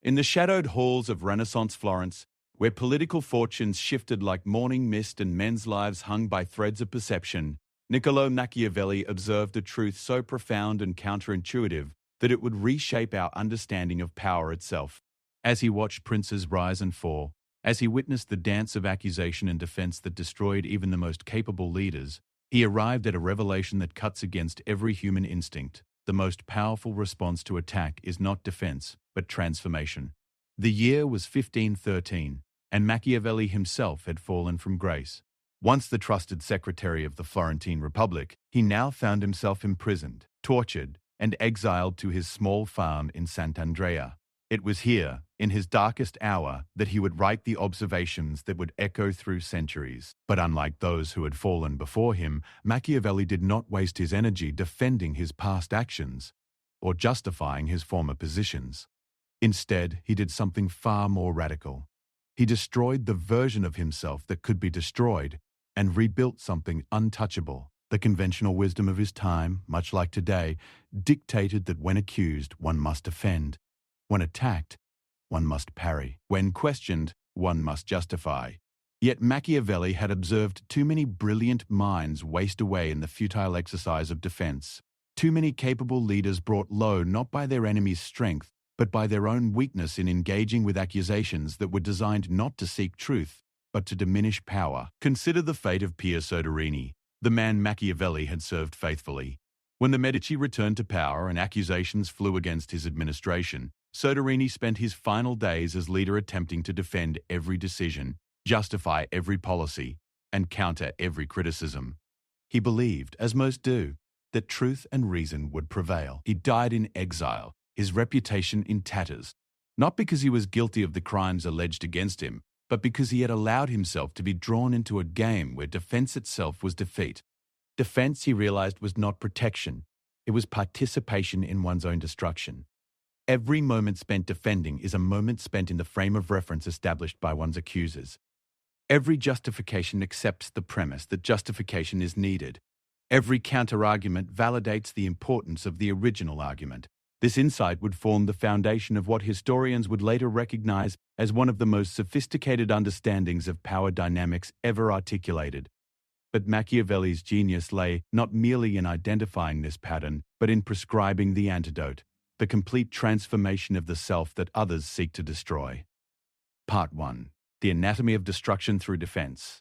In the shadowed halls of Renaissance Florence, where political fortunes shifted like morning mist and men's lives hung by threads of perception, Niccolo Machiavelli observed a truth so profound and counterintuitive that it would reshape our understanding of power itself. As he watched princes rise and fall, as he witnessed the dance of accusation and defense that destroyed even the most capable leaders, he arrived at a revelation that cuts against every human instinct. The most powerful response to attack is not defense, but transformation. The year was 1513, and Machiavelli himself had fallen from grace. Once the trusted secretary of the Florentine Republic, he now found himself imprisoned, tortured, and exiled to his small farm in Sant'Andrea. It was here, in his darkest hour, that he would write the observations that would echo through centuries. But unlike those who had fallen before him, Machiavelli did not waste his energy defending his past actions or justifying his former positions. Instead, he did something far more radical. He destroyed the version of himself that could be destroyed and rebuilt something untouchable. The conventional wisdom of his time, much like today, dictated that when accused, one must defend. When attacked, one must parry. When questioned, one must justify. Yet Machiavelli had observed too many brilliant minds waste away in the futile exercise of defense. Too many capable leaders brought low not by their enemy's strength, but by their own weakness in engaging with accusations that were designed not to seek truth, but to diminish power. Consider the fate of Pier Soderini, the man Machiavelli had served faithfully. When the Medici returned to power and accusations flew against his administration, Soderini spent his final days as leader attempting to defend every decision, justify every policy, and counter every criticism. He believed, as most do, that truth and reason would prevail. He died in exile, his reputation in tatters, not because he was guilty of the crimes alleged against him, but because he had allowed himself to be drawn into a game where defense itself was defeat. Defense, he realized, was not protection. It was participation in one's own destruction. Every moment spent defending is a moment spent in the frame of reference established by one's accusers. Every justification accepts the premise that justification is needed. Every counter-argument validates the importance of the original argument. This insight would form the foundation of what historians would later recognize as one of the most sophisticated understandings of power dynamics ever articulated. But Machiavelli's genius lay not merely in identifying this pattern, but in prescribing the antidote, the complete transformation of the self that others seek to destroy. Part 1. The Anatomy of Destruction Through Defense.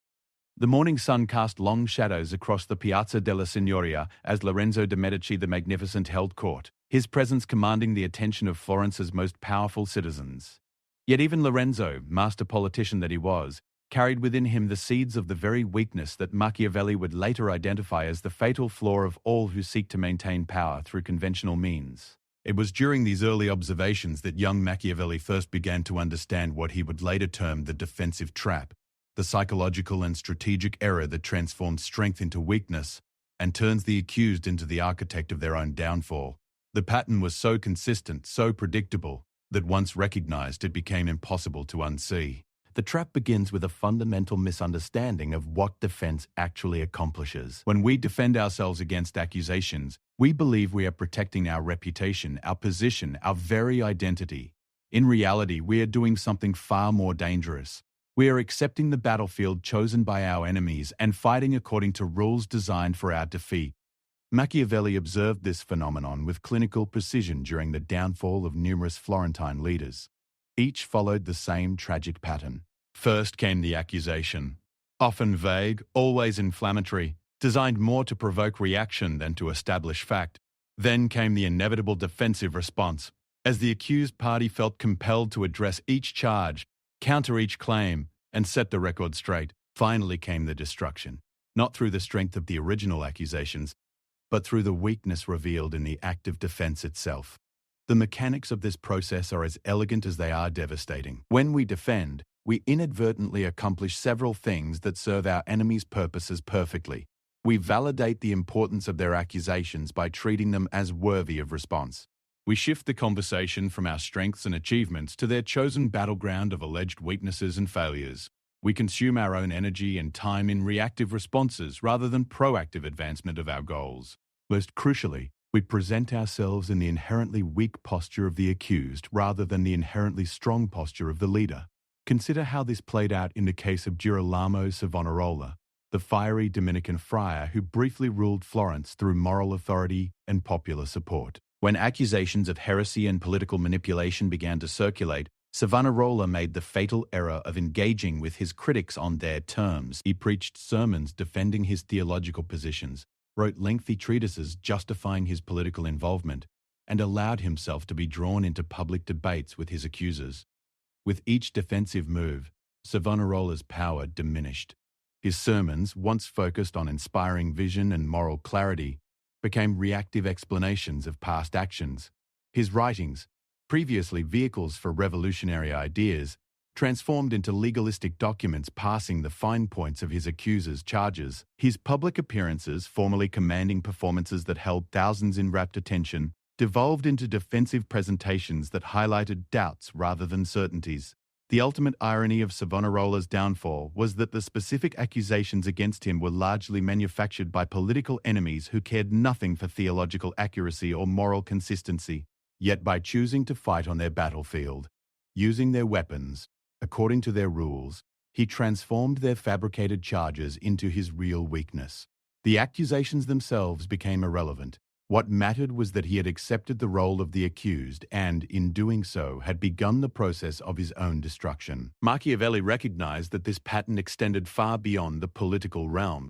The morning sun cast long shadows across the Piazza della Signoria as Lorenzo de' Medici the Magnificent held court, his presence commanding the attention of Florence's most powerful citizens. Yet even Lorenzo, master politician that he was, carried within him the seeds of the very weakness that Machiavelli would later identify as the fatal flaw of all who seek to maintain power through conventional means. It was during these early observations that young Machiavelli first began to understand what he would later term the defensive trap, the psychological and strategic error that transforms strength into weakness and turns the accused into the architect of their own downfall. The pattern was so consistent, so predictable, that once recognized it became impossible to unsee. The trap begins with a fundamental misunderstanding of what defense actually accomplishes. When we defend ourselves against accusations, we believe we are protecting our reputation, our position, our very identity. In reality, we are doing something far more dangerous. We are accepting the battlefield chosen by our enemies and fighting according to rules designed for our defeat. Machiavelli observed this phenomenon with clinical precision during the downfall of numerous Florentine leaders. Each followed the same tragic pattern. First came the accusation, often vague, always inflammatory, designed more to provoke reaction than to establish fact. Then came the inevitable defensive response, as the accused party felt compelled to address each charge, counter each claim, and set the record straight. Finally came the destruction, not through the strength of the original accusations, but through the weakness revealed in the act of defense itself. The mechanics of this process are as elegant as they are devastating. When we defend, we inadvertently accomplish several things that serve our enemy's purposes perfectly. We validate the importance of their accusations by treating them as worthy of response. We shift the conversation from our strengths and achievements to their chosen battleground of alleged weaknesses and failures. We consume our own energy and time in reactive responses rather than proactive advancement of our goals. Most crucially, We present ourselves in the inherently weak posture of the accused rather than the inherently strong posture of the leader. Consider how this played out in the case of Girolamo Savonarola, the fiery Dominican friar who briefly ruled Florence through moral authority and popular support. When accusations of heresy and political manipulation began to circulate, Savonarola made the fatal error of engaging with his critics on their terms. He preached sermons defending his theological positions, wrote lengthy treatises justifying his political involvement, and allowed himself to be drawn into public debates with his accusers. With each defensive move, Savonarola's power diminished. His sermons, once focused on inspiring vision and moral clarity, became reactive explanations of past actions. His writings, previously vehicles for revolutionary ideas, transformed into legalistic documents passing the fine points of his accusers' charges. His public appearances, formerly commanding performances that held thousands in rapt attention, devolved into defensive presentations that highlighted doubts rather than certainties. The ultimate irony of Savonarola's downfall was that the specific accusations against him were largely manufactured by political enemies who cared nothing for theological accuracy or moral consistency. Yet by choosing to fight on their battlefield, using their weapons, according to their rules, he transformed their fabricated charges into his real weakness. The accusations themselves became irrelevant. What mattered was that he had accepted the role of the accused and, in doing so, had begun the process of his own destruction. Machiavelli recognized that this pattern extended far beyond the political realm.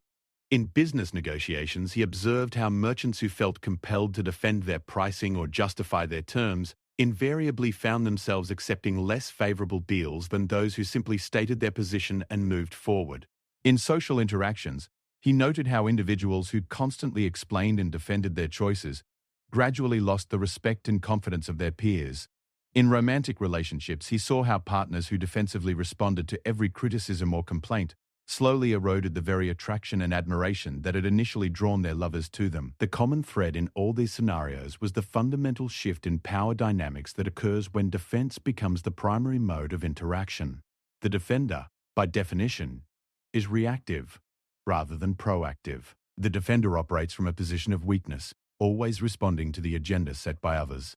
In business negotiations, he observed how merchants who felt compelled to defend their pricing or justify their terms invariably found themselves accepting less favorable deals than those who simply stated their position and moved forward. In social interactions, he noted how individuals who constantly explained and defended their choices gradually lost the respect and confidence of their peers. In romantic relationships, he saw how partners who defensively responded to every criticism or complaint slowly eroded the very attraction and admiration that had initially drawn their lovers to them. The common thread in all these scenarios was the fundamental shift in power dynamics that occurs when defense becomes the primary mode of interaction. The defender, by definition, is reactive rather than proactive. The defender operates from a position of weakness, always responding to the agenda set by others.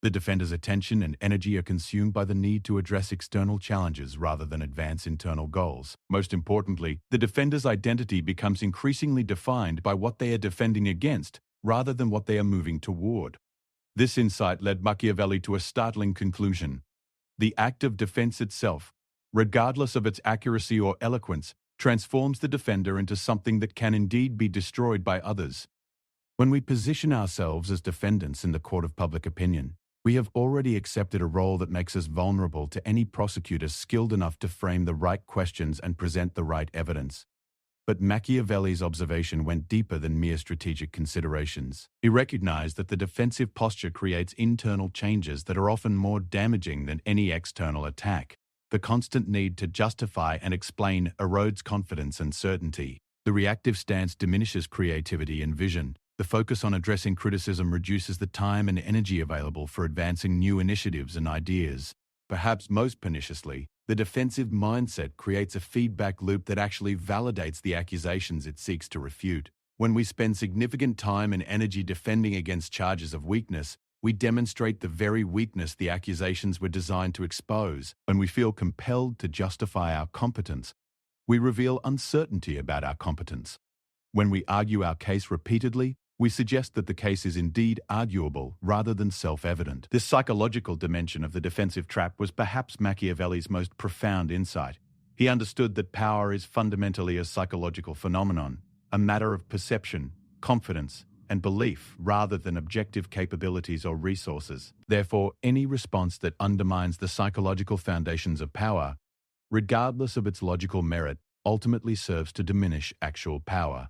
The defender's attention and energy are consumed by the need to address external challenges rather than advance internal goals. Most importantly, the defender's identity becomes increasingly defined by what they are defending against rather than what they are moving toward. This insight led Machiavelli to a startling conclusion. The act of defense itself, regardless of its accuracy or eloquence, transforms the defender into something that can indeed be destroyed by others. When we position ourselves as defendants in the court of public opinion, we have already accepted a role that makes us vulnerable to any prosecutor skilled enough to frame the right questions and present the right evidence. But Machiavelli's observation went deeper than mere strategic considerations. He recognized that the defensive posture creates internal changes that are often more damaging than any external attack. The constant need to justify and explain erodes confidence and certainty. The reactive stance diminishes creativity and vision. The focus on addressing criticism reduces the time and energy available for advancing new initiatives and ideas. Perhaps most perniciously, the defensive mindset creates a feedback loop that actually validates the accusations it seeks to refute. When we spend significant time and energy defending against charges of weakness, we demonstrate the very weakness the accusations were designed to expose. When we feel compelled to justify our competence, we reveal uncertainty about our competence. When we argue our case repeatedly, we suggest that the case is indeed arguable rather than self-evident. This psychological dimension of the defensive trap was perhaps Machiavelli's most profound insight. He understood that power is fundamentally a psychological phenomenon, a matter of perception, confidence, and belief rather than objective capabilities or resources. Therefore, any response that undermines the psychological foundations of power, regardless of its logical merit, ultimately serves to diminish actual power.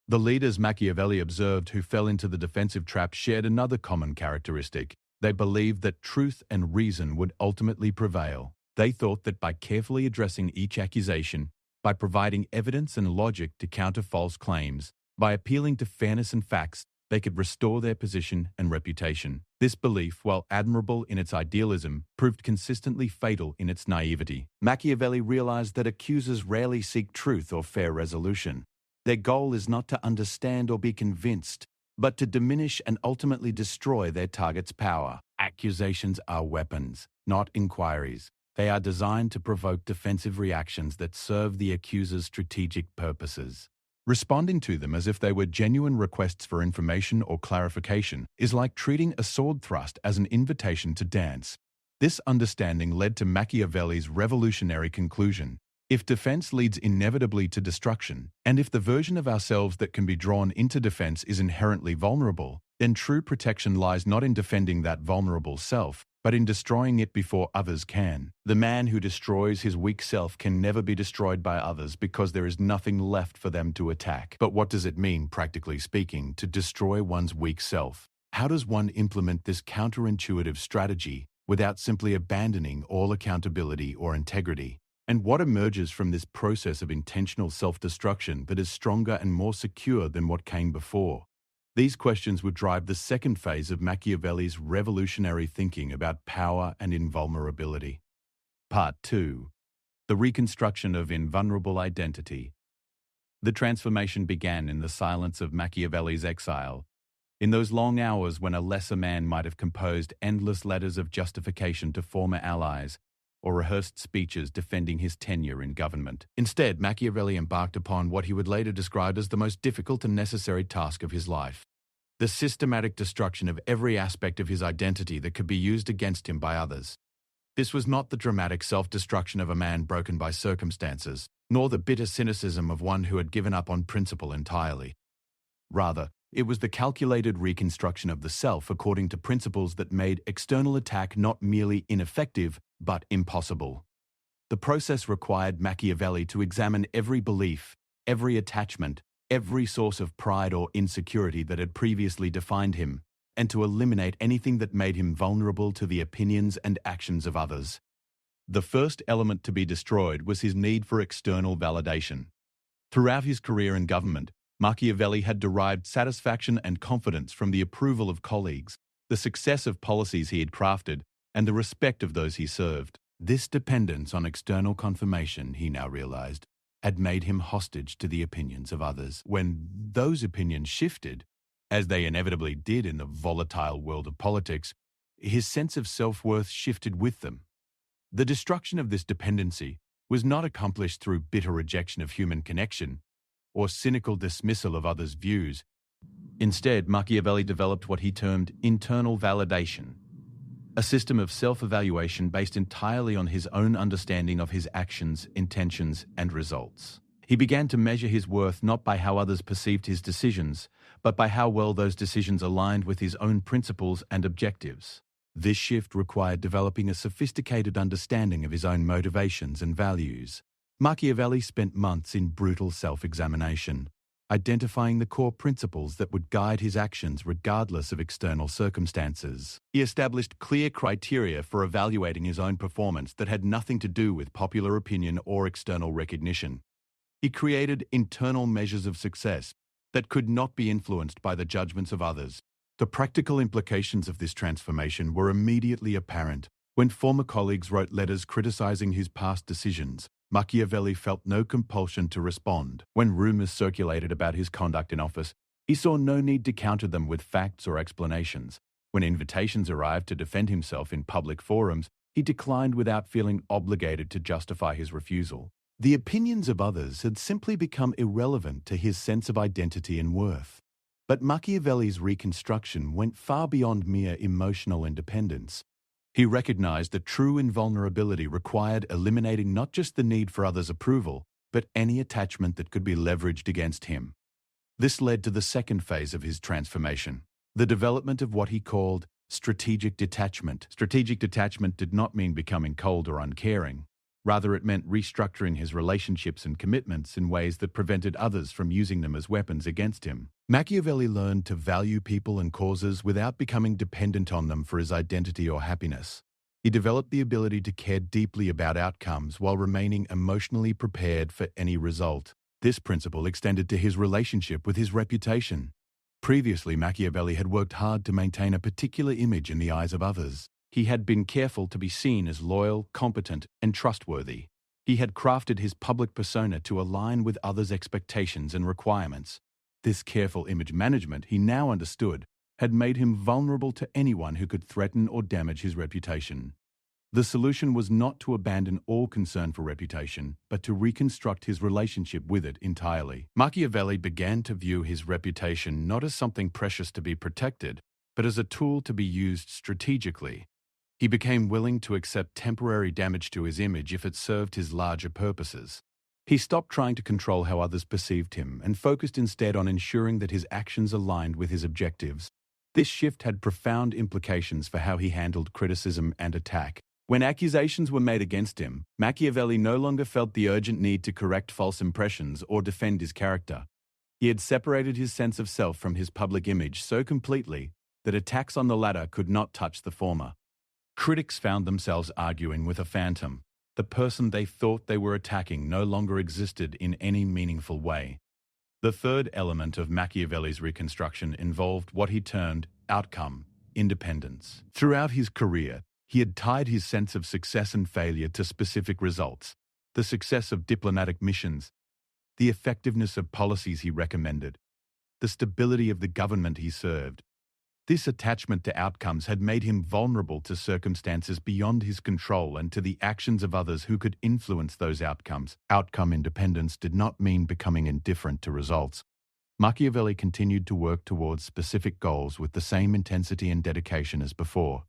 The leaders Machiavelli observed who fell into the defensive trap shared another common characteristic. They believed that truth and reason would ultimately prevail. They thought that by carefully addressing each accusation, by providing evidence and logic to counter false claims, by appealing to fairness and facts, they could restore their position and reputation. This belief, while admirable in its idealism, proved consistently fatal in its naivety. Machiavelli realized that accusers rarely seek truth or fair resolution. Their goal is not to understand or be convinced. but to diminish and ultimately destroy their target's power. Accusations are weapons, not inquiries. They are designed to provoke defensive reactions that serve the accuser's strategic purposes. Responding to them as if they were genuine requests for information or clarification is like treating a sword thrust as an invitation to dance. This understanding led to Machiavelli's revolutionary conclusion: if defense leads inevitably to destruction, and if the version of ourselves that can be drawn into defense is inherently vulnerable, then true protection lies not in defending that vulnerable self, but in destroying it before others can. The man who destroys his weak self can never be destroyed by others because there is nothing left for them to attack. But what does it mean, practically speaking, to destroy one's weak self? How does one implement this counterintuitive strategy without simply abandoning all accountability or integrity? And what emerges from this process of intentional self-destruction that is stronger and more secure than what came before? These questions would drive the second phase of Machiavelli's revolutionary thinking about power and invulnerability. Part 2. The reconstruction of invulnerable identity. The transformation began in the silence of Machiavelli's exile, in those long hours when a lesser man might have composed endless letters of justification to former allies, or rehearsed speeches defending his tenure in government. Instead, Machiavelli embarked upon what he would later describe as the most difficult and necessary task of his life: the systematic destruction of every aspect of his identity that could be used against him by others. This was not the dramatic self-destruction of a man broken by circumstances, nor the bitter cynicism of one who had given up on principle entirely. Rather, it was the calculated reconstruction of the self according to principles that made external attack not merely ineffective, but impossible. The process required Machiavelli to examine every belief, every attachment, every source of pride or insecurity that had previously defined him, and to eliminate anything that made him vulnerable to the opinions and actions of others. The first element to be destroyed was his need for external validation. Throughout his career in government, Machiavelli had derived satisfaction and confidence from the approval of colleagues, the success of policies he had crafted, and the respect of those he served. This dependence on external confirmation, he now realized, had made him hostage to the opinions of others. When those opinions shifted, as they inevitably did in the volatile world of politics, his sense of self-worth shifted with them. The destruction of this dependency was not accomplished through bitter rejection of human connection or cynical dismissal of others' views. Instead, Machiavelli developed what he termed internal validation, a system of self-evaluation based entirely on his own understanding of his actions, intentions, and results. He began to measure his worth not by how others perceived his decisions, but by how well those decisions aligned with his own principles and objectives. This shift required developing a sophisticated understanding of his own motivations and values. Machiavelli spent months in brutal self-examination, identifying the core principles that would guide his actions regardless of external circumstances. He established clear criteria for evaluating his own performance that had nothing to do with popular opinion or external recognition. He created internal measures of success that could not be influenced by the judgments of others. The practical implications of this transformation were immediately apparent. When former colleagues wrote letters criticizing his past decisions, Machiavelli felt no compulsion to respond. When rumors circulated about his conduct in office, he saw no need to counter them with facts or explanations. When invitations arrived to defend himself in public forums, he declined without feeling obligated to justify his refusal. The opinions of others had simply become irrelevant to his sense of identity and worth. But Machiavelli's reconstruction went far beyond mere emotional independence. He recognized that true invulnerability required eliminating not just the need for others' approval, but any attachment that could be leveraged against him. This led to the second phase of his transformation, the development of what he called strategic detachment. Strategic detachment did not mean becoming cold or uncaring. Rather, it meant restructuring his relationships and commitments in ways that prevented others from using them as weapons against him. Machiavelli learned to value people and causes without becoming dependent on them for his identity or happiness. He developed the ability to care deeply about outcomes while remaining emotionally prepared for any result. This principle extended to his relationship with his reputation. Previously, Machiavelli had worked hard to maintain a particular image in the eyes of others. He had been careful to be seen as loyal, competent, and trustworthy. He had crafted his public persona to align with others' expectations and requirements. This careful image management, he now understood, had made him vulnerable to anyone who could threaten or damage his reputation. The solution was not to abandon all concern for reputation, but to reconstruct his relationship with it entirely. Machiavelli began to view his reputation not as something precious to be protected, but as a tool to be used strategically. He became willing to accept temporary damage to his image if it served his larger purposes. He stopped trying to control how others perceived him and focused instead on ensuring that his actions aligned with his objectives. This shift had profound implications for how he handled criticism and attack. When accusations were made against him, Machiavelli no longer felt the urgent need to correct false impressions or defend his character. He had separated his sense of self from his public image so completely that attacks on the latter could not touch the former. Critics found themselves arguing with a phantom. The person they thought they were attacking no longer existed in any meaningful way. The third element of Machiavelli's reconstruction involved what he termed outcome independence. Throughout his career, he had tied his sense of success and failure to specific results: the success of diplomatic missions, the effectiveness of policies he recommended, the stability of the government he served. This attachment to outcomes had made him vulnerable to circumstances beyond his control and to the actions of others who could influence those outcomes. Outcome independence did not mean becoming indifferent to results. Machiavelli continued to work towards specific goals with the same intensity and dedication as before.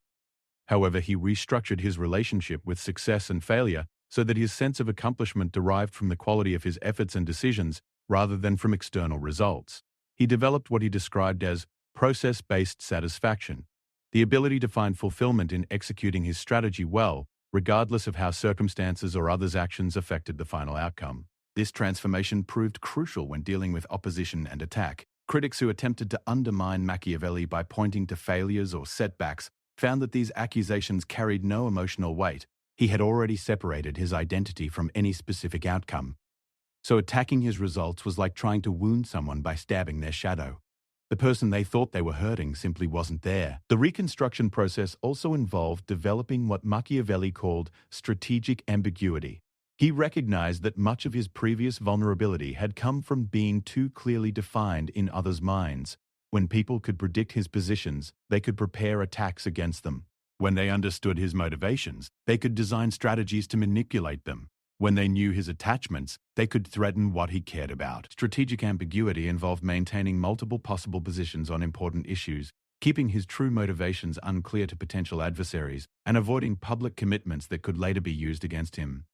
However, he restructured his relationship with success and failure so that his sense of accomplishment derived from the quality of his efforts and decisions rather than from external results. He developed what he described as process-based satisfaction, the ability to find fulfillment in executing his strategy well, regardless of how circumstances or others' actions affected the final outcome. This transformation proved crucial when dealing with opposition and attack. Critics who attempted to undermine Machiavelli by pointing to failures or setbacks found that these accusations carried no emotional weight. He had already separated his identity from any specific outcome. So attacking his results was like trying to wound someone by stabbing their shadow. The person they thought they were hurting simply wasn't there. The reconstruction process also involved developing what Machiavelli called strategic ambiguity. He recognized that much of his previous vulnerability had come from being too clearly defined in others' minds. When people could predict his positions, they could prepare attacks against them. When they understood his motivations, they could design strategies to manipulate them. When they knew his attachments, they could threaten what he cared about. Strategic ambiguity involved maintaining multiple possible positions on important issues, keeping his true motivations unclear to potential adversaries, and avoiding public commitments that could later be used against him.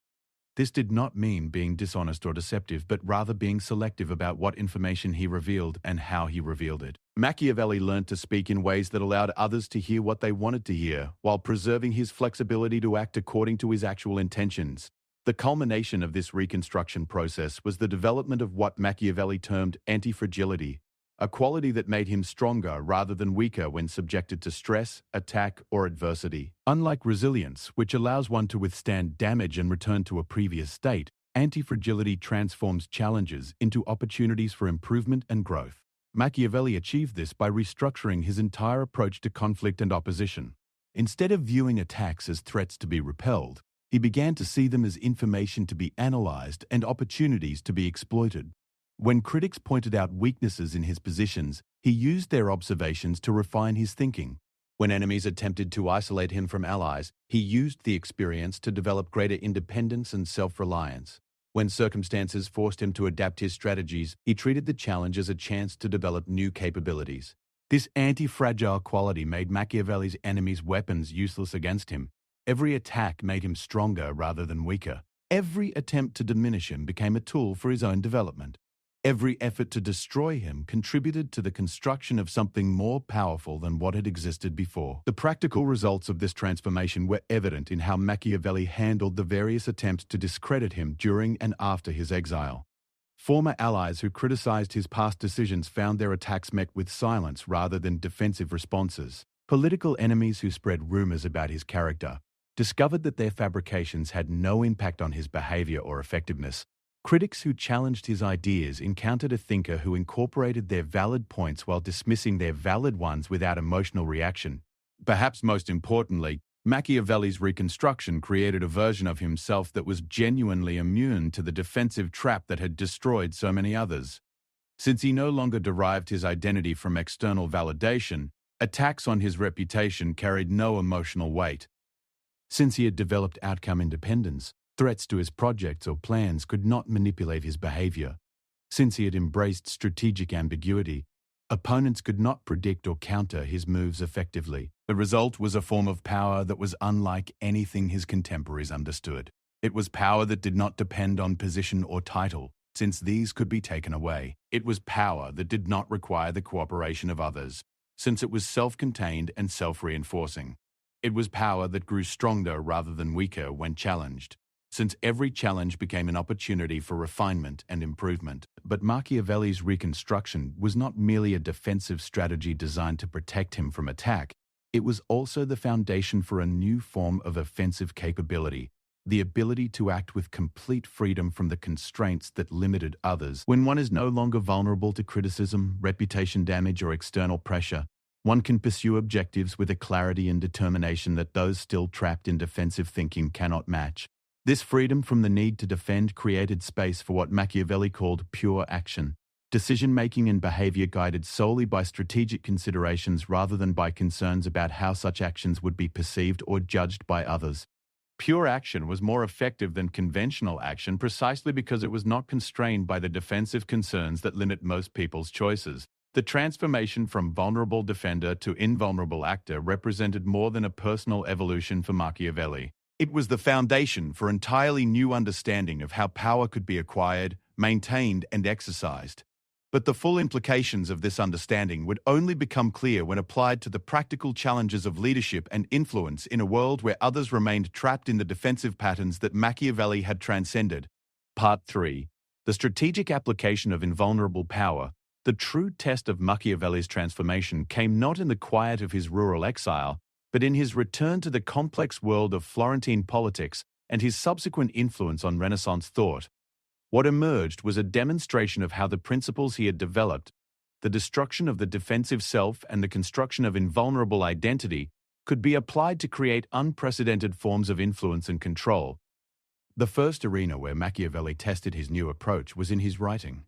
This did not mean being dishonest or deceptive, but rather being selective about what information he revealed and how he revealed it. Machiavelli learned to speak in ways that allowed others to hear what they wanted to hear, while preserving his flexibility to act according to his actual intentions. The culmination of this reconstruction process was the development of what Machiavelli termed anti-fragility, a quality that made him stronger rather than weaker when subjected to stress, attack, or adversity. Unlike resilience, which allows one to withstand damage and return to a previous state, anti-fragility transforms challenges into opportunities for improvement and growth. Machiavelli achieved this by restructuring his entire approach to conflict and opposition. Instead of viewing attacks as threats to be repelled, he began to see them as information to be analyzed and opportunities to be exploited. When critics pointed out weaknesses in his positions, he used their observations to refine his thinking. When enemies attempted to isolate him from allies, he used the experience to develop greater independence and self-reliance. When circumstances forced him to adapt his strategies, he treated the challenge as a chance to develop new capabilities. This anti-fragile quality made Machiavelli's enemies' weapons useless against him. Every attack made him stronger rather than weaker. Every attempt to diminish him became a tool for his own development. Every effort to destroy him contributed to the construction of something more powerful than what had existed before. The practical results of this transformation were evident in how Machiavelli handled the various attempts to discredit him during and after his exile. Former allies who criticized his past decisions found their attacks met with silence rather than defensive responses. Political enemies who spread rumors about his character discovered that their fabrications had no impact on his behavior or effectiveness. Critics who challenged his ideas encountered a thinker who incorporated their valid points while dismissing their valid ones without emotional reaction. Perhaps most importantly, Machiavelli's reconstruction created a version of himself that was genuinely immune to the defensive trap that had destroyed so many others. Since he no longer derived his identity from external validation, attacks on his reputation carried no emotional weight. Since he had developed outcome independence, threats to his projects or plans could not manipulate his behavior. Since he had embraced strategic ambiguity, opponents could not predict or counter his moves effectively. The result was a form of power that was unlike anything his contemporaries understood. It was power that did not depend on position or title, since these could be taken away. It was power that did not require the cooperation of others, since it was self-contained and self-reinforcing. It was power that grew stronger rather than weaker when challenged, since every challenge became an opportunity for refinement and improvement. But Machiavelli's reconstruction was not merely a defensive strategy designed to protect him from attack. It was also the foundation for a new form of offensive capability, the ability to act with complete freedom from the constraints that limited others. When one is no longer vulnerable to criticism, reputation damage, or external pressure, one can pursue objectives with a clarity and determination that those still trapped in defensive thinking cannot match. This freedom from the need to defend created space for what Machiavelli called pure action, decision-making and behavior guided solely by strategic considerations rather than by concerns about how such actions would be perceived or judged by others. Pure action was more effective than conventional action precisely because it was not constrained by the defensive concerns that limit most people's choices. The transformation from vulnerable defender to invulnerable actor represented more than a personal evolution for Machiavelli. It was the foundation for an entirely new understanding of how power could be acquired, maintained, and exercised. But the full implications of this understanding would only become clear when applied to the practical challenges of leadership and influence in a world where others remained trapped in the defensive patterns that Machiavelli had transcended. Part 3. The strategic application of invulnerable power. The true test of Machiavelli's transformation came not in the quiet of his rural exile, but in his return to the complex world of Florentine politics and his subsequent influence on Renaissance thought. What emerged was a demonstration of how the principles he had developed, the destruction of the defensive self and the construction of invulnerable identity, could be applied to create unprecedented forms of influence and control. The first arena where Machiavelli tested his new approach was in his writing.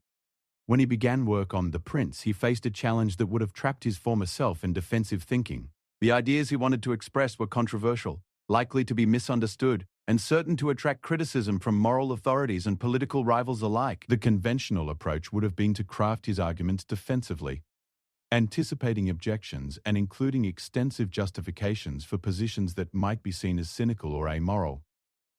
When he began work on The Prince, he faced a challenge that would have trapped his former self in defensive thinking. The ideas he wanted to express were controversial, likely to be misunderstood, and certain to attract criticism from moral authorities and political rivals alike. The conventional approach would have been to craft his arguments defensively, anticipating objections and including extensive justifications for positions that might be seen as cynical or amoral.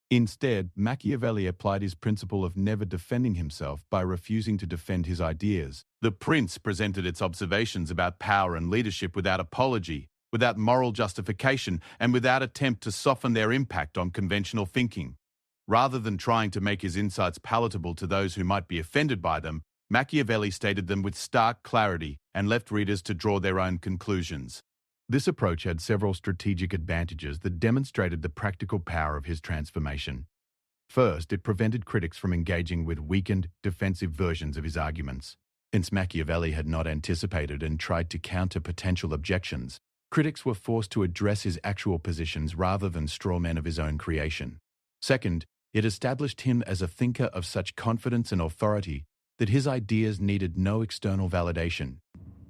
Instead, Machiavelli applied his principle of never defending himself by refusing to defend his ideas. The Prince presented its observations about power and leadership without apology, without moral justification, and without attempt to soften their impact on conventional thinking. Rather than trying to make his insights palatable to those who might be offended by them, Machiavelli stated them with stark clarity and left readers to draw their own conclusions. This approach had several strategic advantages that demonstrated the practical power of his transformation. First, it prevented critics from engaging with weakened, defensive versions of his arguments. Since Machiavelli had not anticipated and tried to counter potential objections, critics were forced to address his actual positions rather than straw men of his own creation. Second, it established him as a thinker of such confidence and authority that his ideas needed no external validation.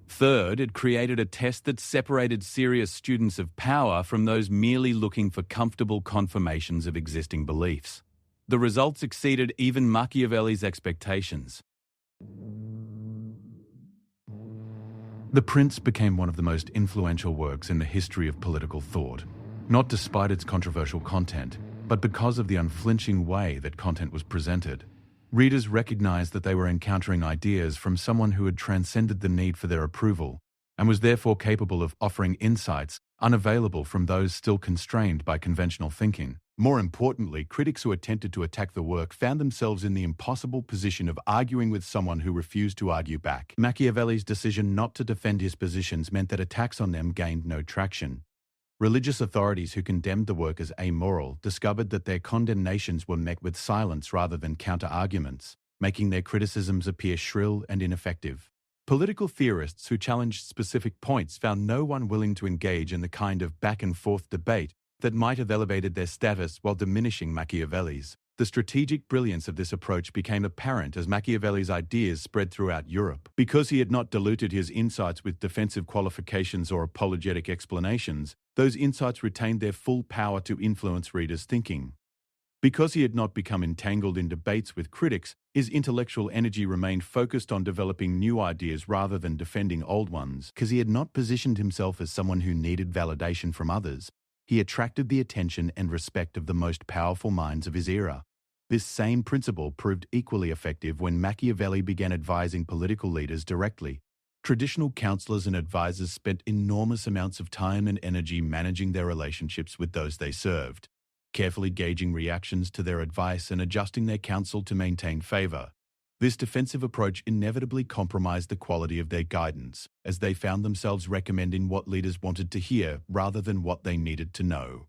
Third, it created a test that separated serious students of power from those merely looking for comfortable confirmations of existing beliefs. The results exceeded even Machiavelli's expectations. The Prince became one of the most influential works in the history of political thought, not despite its controversial content, but because of the unflinching way that content was presented. Readers recognized that they were encountering ideas from someone who had transcended the need for their approval and was therefore capable of offering insights unavailable from those still constrained by conventional thinking. More importantly, critics who attempted to attack the work found themselves in the impossible position of arguing with someone who refused to argue back. Machiavelli's decision not to defend his positions meant that attacks on them gained no traction. Religious authorities who condemned the work as amoral discovered that their condemnations were met with silence rather than counter-arguments, making their criticisms appear shrill and ineffective. Political theorists who challenged specific points found no one willing to engage in the kind of back-and-forth debate that might have elevated their status while diminishing Machiavelli's. The strategic brilliance of this approach became apparent as Machiavelli's ideas spread throughout Europe. Because he had not diluted his insights with defensive qualifications or apologetic explanations, those insights retained their full power to influence readers' thinking. Because he had not become entangled in debates with critics, his intellectual energy remained focused on developing new ideas rather than defending old ones. Because he had not positioned himself as someone who needed validation from others, he attracted the attention and respect of the most powerful minds of his era. This same principle proved equally effective when Machiavelli began advising political leaders directly. Traditional counselors and advisors spent enormous amounts of time and energy managing their relationships with those they served, carefully gauging reactions to their advice and adjusting their counsel to maintain favor. This defensive approach inevitably compromised the quality of their guidance, as they found themselves recommending what leaders wanted to hear rather than what they needed to know.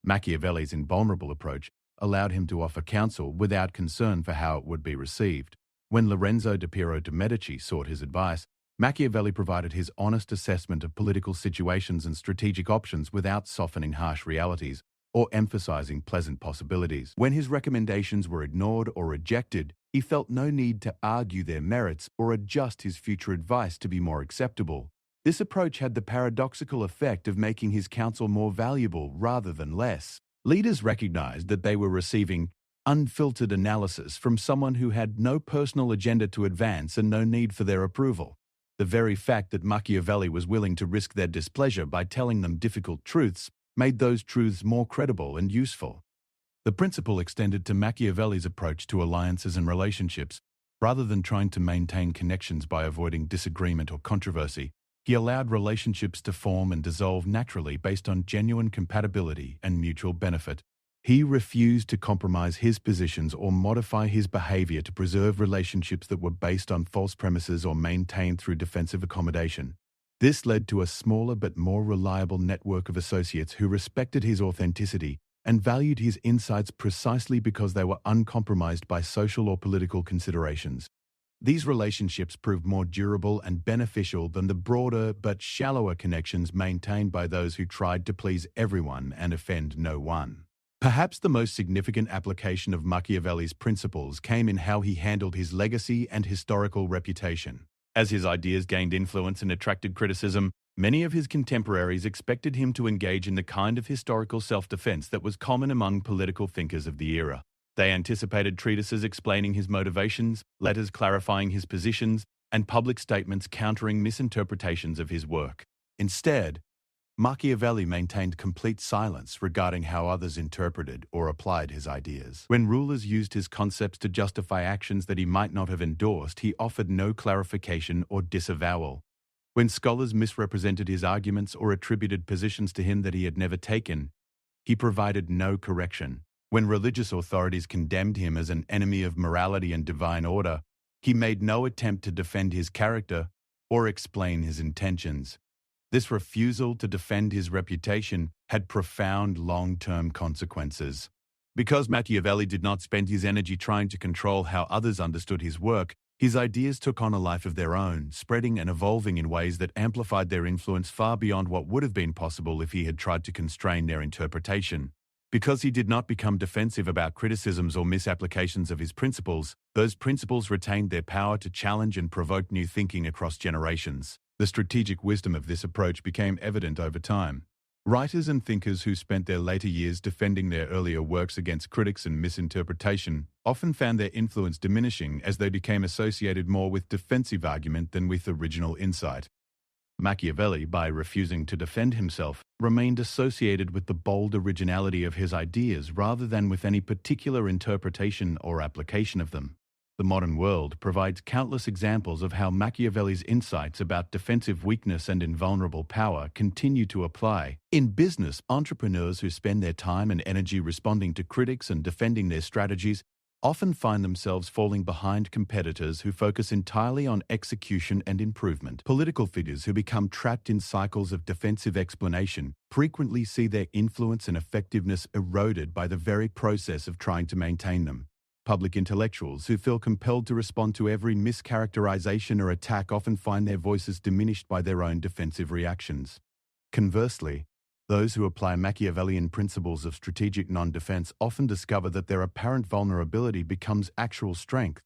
Machiavelli's invulnerable approach allowed him to offer counsel without concern for how it would be received. When Lorenzo di Piero de' Medici sought his advice, Machiavelli provided his honest assessment of political situations and strategic options without softening harsh realities or emphasizing pleasant possibilities. When his recommendations were ignored or rejected, he felt no need to argue their merits or adjust his future advice to be more acceptable. This approach had the paradoxical effect of making his counsel more valuable rather than less. Leaders recognized that they were receiving unfiltered analysis from someone who had no personal agenda to advance and no need for their approval. The very fact that Machiavelli was willing to risk their displeasure by telling them difficult truths made those truths more credible and useful. The principle extended to Machiavelli's approach to alliances and relationships. Rather than trying to maintain connections by avoiding disagreement or controversy, he allowed relationships to form and dissolve naturally based on genuine compatibility and mutual benefit. He refused to compromise his positions or modify his behavior to preserve relationships that were based on false premises or maintained through defensive accommodation. This led to a smaller but more reliable network of associates who respected his authenticity and valued his insights precisely because they were uncompromised by social or political considerations. These relationships proved more durable and beneficial than the broader but shallower connections maintained by those who tried to please everyone and offend no one. Perhaps the most significant application of Machiavelli's principles came in how he handled his legacy and historical reputation. As his ideas gained influence and attracted criticism, many of his contemporaries expected him to engage in the kind of historical self-defense that was common among political thinkers of the era. They anticipated treatises explaining his motivations, letters clarifying his positions, and public statements countering misinterpretations of his work. Instead, Machiavelli maintained complete silence regarding how others interpreted or applied his ideas. When rulers used his concepts to justify actions that he might not have endorsed, he offered no clarification or disavowal. When scholars misrepresented his arguments or attributed positions to him that he had never taken, he provided no correction. When religious authorities condemned him as an enemy of morality and divine order, he made no attempt to defend his character or explain his intentions. This refusal to defend his reputation had profound long-term consequences. Because Machiavelli did not spend his energy trying to control how others understood his work, his ideas took on a life of their own, spreading and evolving in ways that amplified their influence far beyond what would have been possible if he had tried to constrain their interpretation. Because he did not become defensive about criticisms or misapplications of his principles, those principles retained their power to challenge and provoke new thinking across generations. The strategic wisdom of this approach became evident over time. Writers and thinkers who spent their later years defending their earlier works against critics and misinterpretation often found their influence diminishing as they became associated more with defensive argument than with original insight. Machiavelli, by refusing to defend himself, remained associated with the bold originality of his ideas rather than with any particular interpretation or application of them. The modern world provides countless examples of how Machiavelli's insights about defensive weakness and invulnerable power continue to apply. In business, entrepreneurs who spend their time and energy responding to critics and defending their strategies often find themselves falling behind competitors who focus entirely on execution and improvement. Political figures who become trapped in cycles of defensive explanation frequently see their influence and effectiveness eroded by the very process of trying to maintain them. Public intellectuals who feel compelled to respond to every mischaracterization or attack often find their voices diminished by their own defensive reactions. Conversely, Those who apply Machiavellian principles of strategic non-defense often discover that their apparent vulnerability becomes actual strength.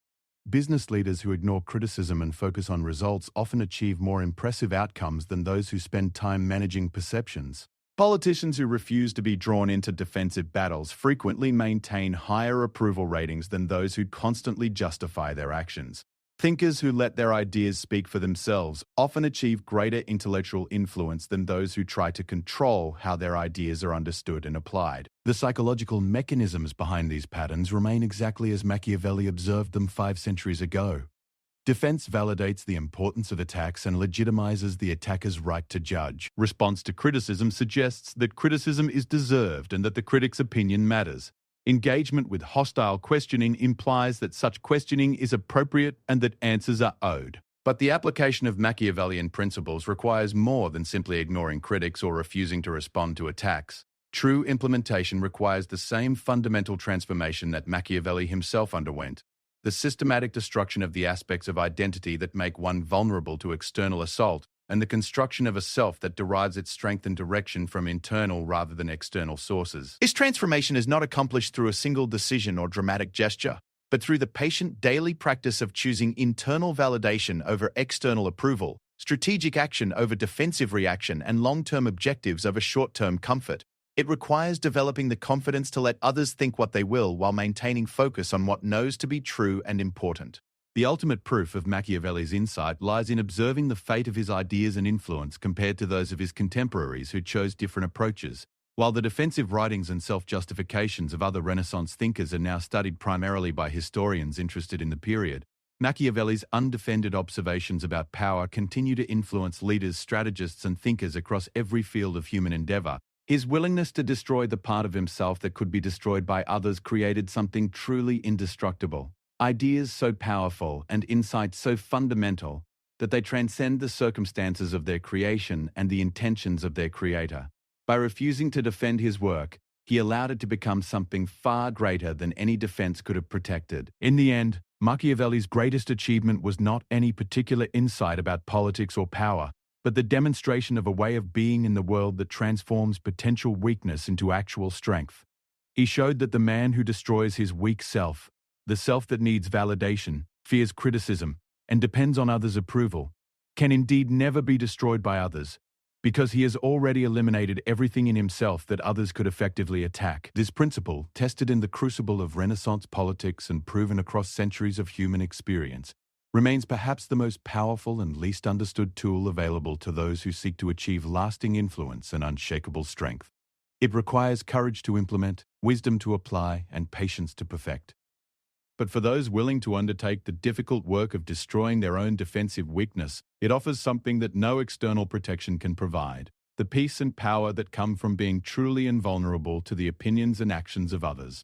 Business leaders who ignore criticism and focus on results often achieve more impressive outcomes than those who spend time managing perceptions. Politicians who refuse to be drawn into defensive battles frequently maintain higher approval ratings than those who constantly justify their actions. Thinkers who let their ideas speak for themselves often achieve greater intellectual influence than those who try to control how their ideas are understood and applied. The psychological mechanisms behind these patterns remain exactly as Machiavelli observed them 5 centuries ago. Defense validates the importance of attacks and legitimizes the attacker's right to judge. Response to criticism suggests that criticism is deserved and that the critic's opinion matters. Engagement with hostile questioning implies that such questioning is appropriate and that answers are owed. But the application of Machiavellian principles requires more than simply ignoring critics or refusing to respond to attacks. True implementation requires the same fundamental transformation that Machiavelli himself underwent: the systematic destruction of the aspects of identity that make one vulnerable to external assault, and the construction of a self that derives its strength and direction from internal rather than external sources. This transformation is not accomplished through a single decision or dramatic gesture, but through the patient daily practice of choosing internal validation over external approval, strategic action over defensive reaction, and long-term objectives over short-term comfort. It requires developing the confidence to let others think what they will while maintaining focus on what knows to be true and important. The ultimate proof of Machiavelli's insight lies in observing the fate of his ideas and influence compared to those of his contemporaries who chose different approaches. While the defensive writings and self-justifications of other Renaissance thinkers are now studied primarily by historians interested in the period, Machiavelli's undefended observations about power continue to influence leaders, strategists, and thinkers across every field of human endeavor. His willingness to destroy the part of himself that could be destroyed by others created something truly indestructible. Ideas so powerful and insights so fundamental that they transcend the circumstances of their creation and the intentions of their creator. By refusing to defend his work, he allowed it to become something far greater than any defense could have protected. In the end, Machiavelli's greatest achievement was not any particular insight about politics or power, but the demonstration of a way of being in the world that transforms potential weakness into actual strength. He showed that the man who destroys his weak self, the self that needs validation, fears criticism, and depends on others' approval, can indeed never be destroyed by others, because he has already eliminated everything in himself that others could effectively attack. This principle, tested in the crucible of Renaissance politics and proven across centuries of human experience, remains perhaps the most powerful and least understood tool available to those who seek to achieve lasting influence and unshakable strength. It requires courage to implement, wisdom to apply, and patience to perfect. But for those willing to undertake the difficult work of destroying their own defensive weakness, it offers something that no external protection can provide: the peace and power that come from being truly invulnerable to the opinions and actions of others.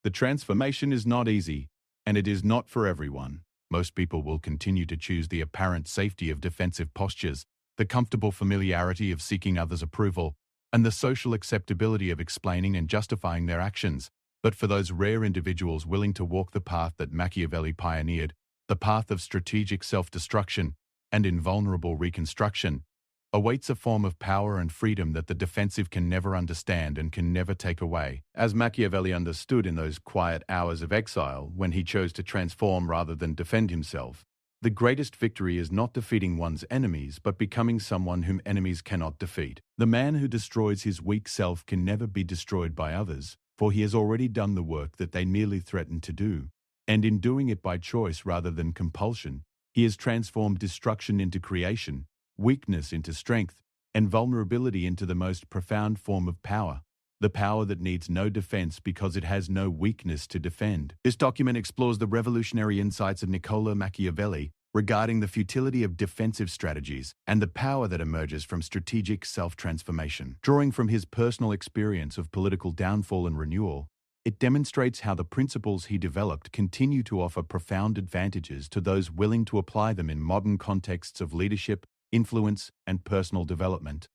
The transformation is not easy, and it is not for everyone. Most people will continue to choose the apparent safety of defensive postures, the comfortable familiarity of seeking others' approval, and the social acceptability of explaining and justifying their actions. But for those rare individuals willing to walk the path that Machiavelli pioneered, the path of strategic self-destruction and invulnerable reconstruction, awaits a form of power and freedom that the defensive can never understand and can never take away. As Machiavelli understood in those quiet hours of exile when he chose to transform rather than defend himself, the greatest victory is not defeating one's enemies but becoming someone whom enemies cannot defeat. The man who destroys his weak self can never be destroyed by others, for he has already done the work that they merely threatened to do. And in doing it by choice rather than compulsion, he has transformed destruction into creation, weakness into strength, and vulnerability into the most profound form of power, the power that needs no defense because it has no weakness to defend. This document explores the revolutionary insights of Niccolo Machiavelli regarding the futility of defensive strategies and the power that emerges from strategic self-transformation. Drawing from his personal experience of political downfall and renewal, it demonstrates how the principles he developed continue to offer profound advantages to those willing to apply them in modern contexts of leadership, influence, and personal development.